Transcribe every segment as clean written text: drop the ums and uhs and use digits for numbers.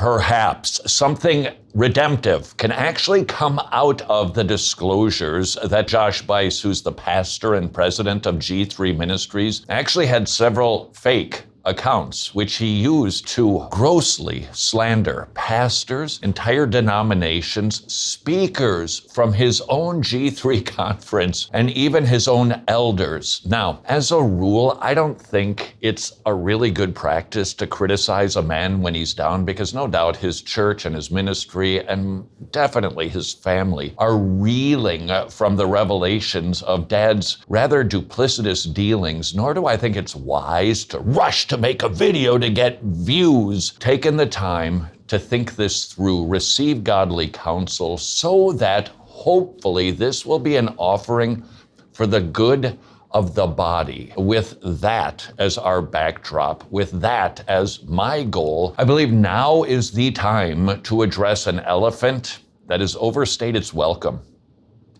perhaps something redemptive can actually come out of the disclosures that Josh Buice, who's the pastor and president of G3 Ministries, actually had several fake accounts, which he used to grossly slander pastors, entire denominations, speakers from his own G3 conference, and even his own elders. Now, as a rule, I don't think it's a really good practice to criticize a man when he's down, because no doubt his church and his ministry and definitely his family are reeling from the revelations of Dad's rather duplicitous dealings, nor do I think it's wise to rush to make a video to get views. Taking the time to think this through, receive godly counsel, so that hopefully this will be an offering for the good of the body. With that as our backdrop, with that as my goal, I believe now is the time to address an elephant that has overstayed its welcome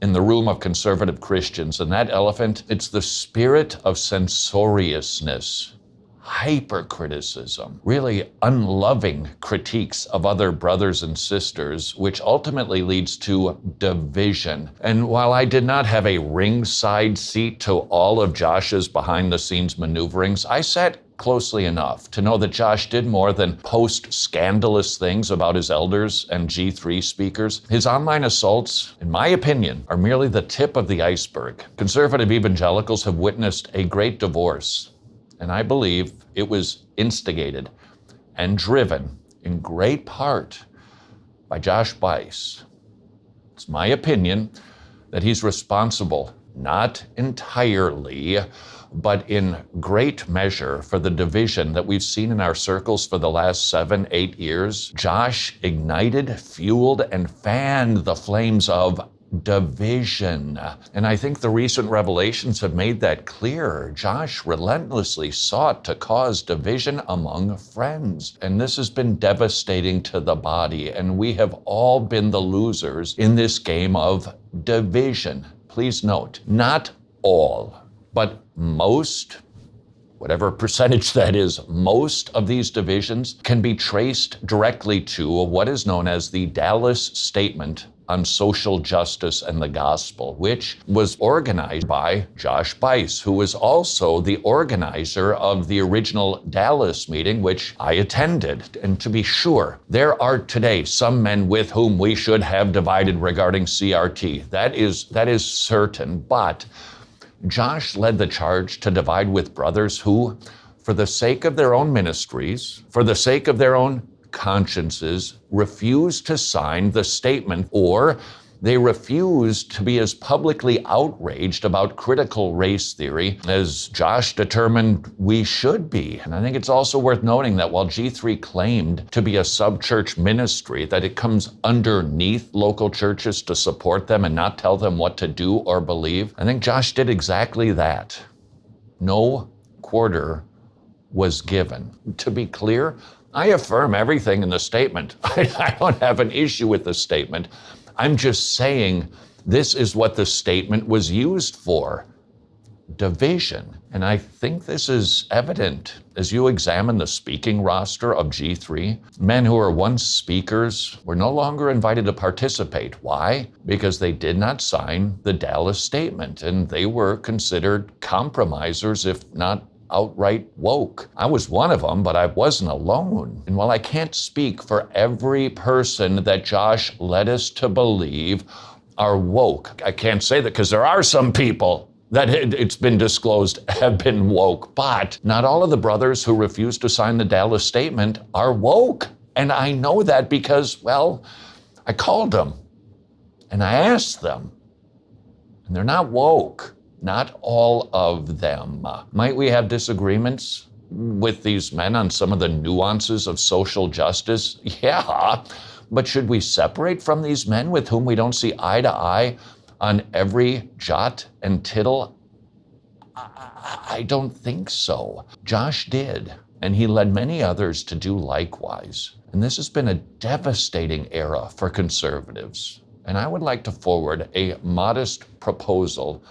in the room of conservative Christians. And that elephant, it's the spirit of censoriousness, hypercriticism, really unloving critiques of other brothers and sisters, which ultimately leads to division. And while I did not have a ringside seat to all of Josh's behind-the-scenes maneuverings, I sat closely enough to know that Josh did more than post scandalous things about his elders and G3 speakers. His online assaults, in my opinion, are merely the tip of the iceberg. Conservative evangelicals have witnessed a great divorce, and I believe it was instigated and driven in great part by Josh Buice. It's my opinion that he's responsible, not entirely, but in great measure, for the division that we've seen in our circles for the last 7-8 years. Josh ignited, fueled, and fanned the flames of division. And I think the recent revelations have made that clear. Josh relentlessly sought to cause division among friends. And this has been devastating to the body. And we have all been the losers in this game of division. Please note, not all, but most, whatever percentage that is, most of these divisions can be traced directly to what is known as the Dallas Statement on Social Justice and the Gospel, which was organized by Josh Buice, who was also the organizer of the original Dallas meeting, which I attended. And to be sure, there are today some men with whom we should have divided regarding CRT. That is certain, but Josh led the charge to divide with brothers who, for the sake of their own ministries, for the sake of their own consciences, refused to sign the statement, or they refused to be as publicly outraged about critical race theory as Josh determined we should be. And I think it's also worth noting that while G3 claimed to be a sub-church ministry, that it comes underneath local churches to support them and not tell them what to do or believe, I think Josh did exactly that. No quarter was given. To be clear, I affirm everything in the statement. I don't have an issue with the statement. I'm just saying this is what the statement was used for: division. And I think this is evident as you examine the speaking roster of G3. Men who were once speakers were no longer invited to participate. Why? Because they did not sign the Dallas Statement, and they were considered compromisers, if not outright woke. I was one of them, but I wasn't alone. And while I can't speak for every person that Josh led us to believe are woke, I can't say that because there are some people that it's been disclosed have been woke, but not all of the brothers who refused to sign the Dallas Statement are woke. And I know that because, well, I called them and I asked them, and they're not woke. Not all of them. Might we have disagreements with these men on some of the nuances of social justice? Yeah, but should we separate from these men with whom we don't see eye to eye on every jot and tittle? I don't think so. Josh did, and he led many others to do likewise. And this has been a devastating era for conservatives. And I would like to forward a modest proposal.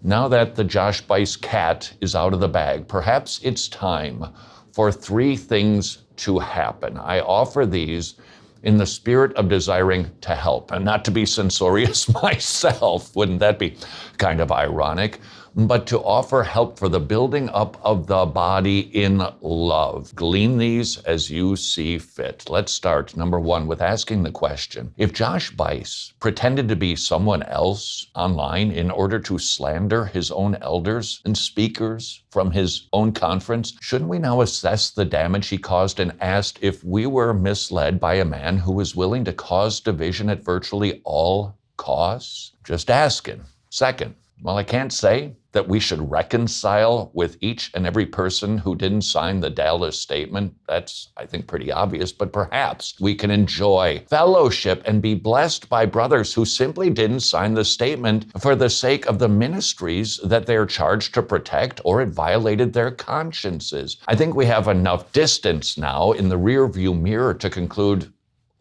Now that the Josh Buice cat is out of the bag, perhaps it's time for 3 things to happen. I offer these in the spirit of desiring to help, and not to be censorious myself, wouldn't that be kind of ironic? But to offer help for the building up of the body in love. Glean these as you see fit. Let's start, number one, with asking the question, if Josh Buice pretended to be someone else online in order to slander his own elders and speakers from his own conference, shouldn't we now assess the damage he caused and ask if we were misled by a man who was willing to cause division at virtually all costs? Just asking. Second, well, I can't say that we should reconcile with each and every person who didn't sign the Dallas statement. That's, I think, pretty obvious, but perhaps we can enjoy fellowship and be blessed by brothers who simply didn't sign the statement for the sake of the ministries that they're charged to protect, or it violated their consciences. I think we have enough distance now in the rearview mirror to conclude,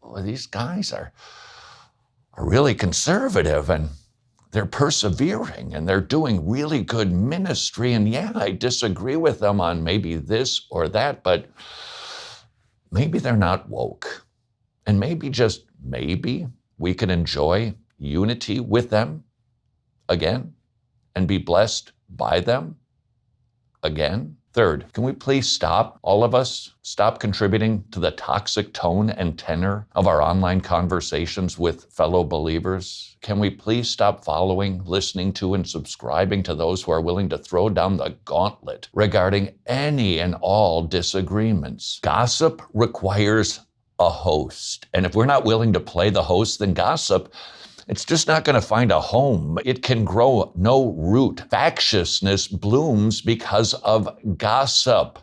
well, these guys are really conservative, and they're persevering, and they're doing really good ministry. And yeah, I disagree with them on maybe this or that, but maybe they're not woke. And maybe, just maybe, we can enjoy unity with them again and be blessed by them again. Third, can we please stop, all of us, stop contributing to the toxic tone and tenor of our online conversations with fellow believers? Can we please stop following, listening to, and subscribing to those who are willing to throw down the gauntlet regarding any and all disagreements? Gossip requires a host. And if we're not willing to play the host, then gossip, it's just not going to find a home. It can grow no root. Factiousness blooms because of gossip.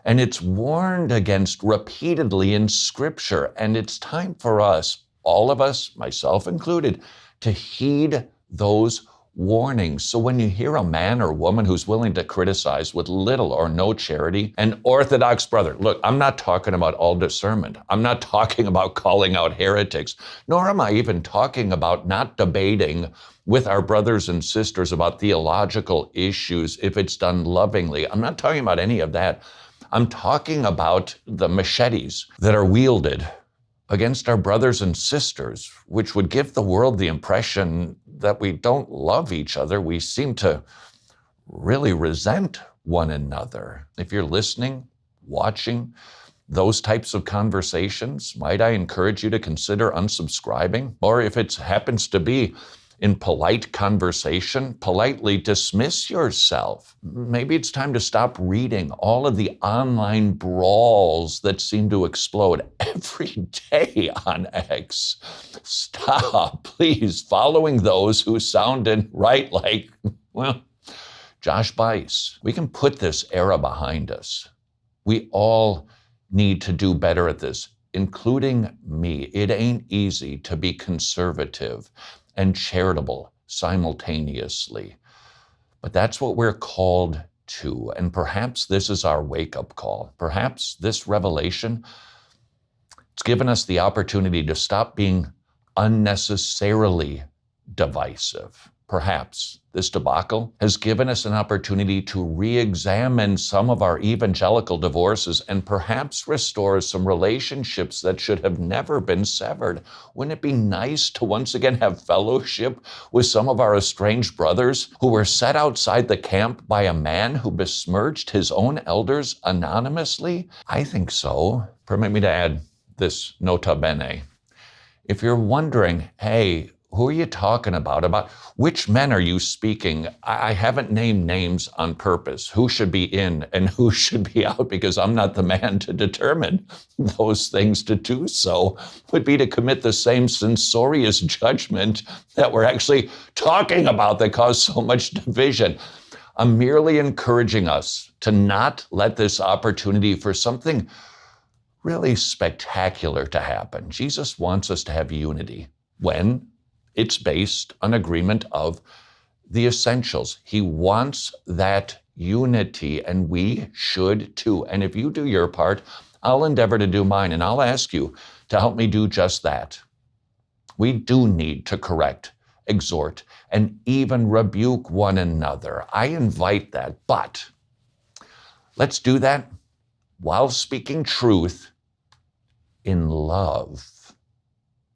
And it's warned against repeatedly in Scripture. And it's time for us, all of us, myself included, to heed those warnings. So when you hear a man or woman who's willing to criticize with little or no charity, an Orthodox brother, look, I'm not talking about all discernment. I'm not talking about calling out heretics, nor am I even talking about not debating with our brothers and sisters about theological issues if it's done lovingly. I'm not talking about any of that. I'm talking about the machetes that are wielded against our brothers and sisters, which would give the world the impression that we don't love each other. We seem to really resent one another. If you're listening, watching those types of conversations, might I encourage you to consider unsubscribing? Or if it happens to be in polite conversation, politely dismiss yourself. Maybe it's time to stop reading all of the online brawls that seem to explode every day on X. Stop, please, following those who sound and write like, well, Josh Buice. We can put this era behind us. We all need to do better at this, including me. It ain't easy to be conservative and charitable simultaneously. But that's what we're called to. And perhaps this is our wake-up call. Perhaps this revelation, it's given us the opportunity to stop being unnecessarily divisive. Perhaps this debacle has given us an opportunity to re-examine some of our evangelical divorces and perhaps restore some relationships that should have never been severed. Wouldn't it be nice to once again have fellowship with some of our estranged brothers who were set outside the camp by a man who besmirched his own elders anonymously? I think so. Permit me to add this nota bene. If you're wondering, hey, who are you talking about? About which men are you speaking? I haven't named names on purpose. Who should be in and who should be out, because I'm not the man to determine those things. To do so would be to commit the same censorious judgment that we're actually talking about that caused so much division. I'm merely encouraging us to not let this opportunity for something really spectacular to happen. Jesus wants us to have unity when it's based on agreement of the essentials. He wants that unity, and we should too. And if you do your part, I'll endeavor to do mine, and I'll ask you to help me do just that. We do need to correct, exhort, and even rebuke one another. I invite that, but let's do that while speaking truth in love.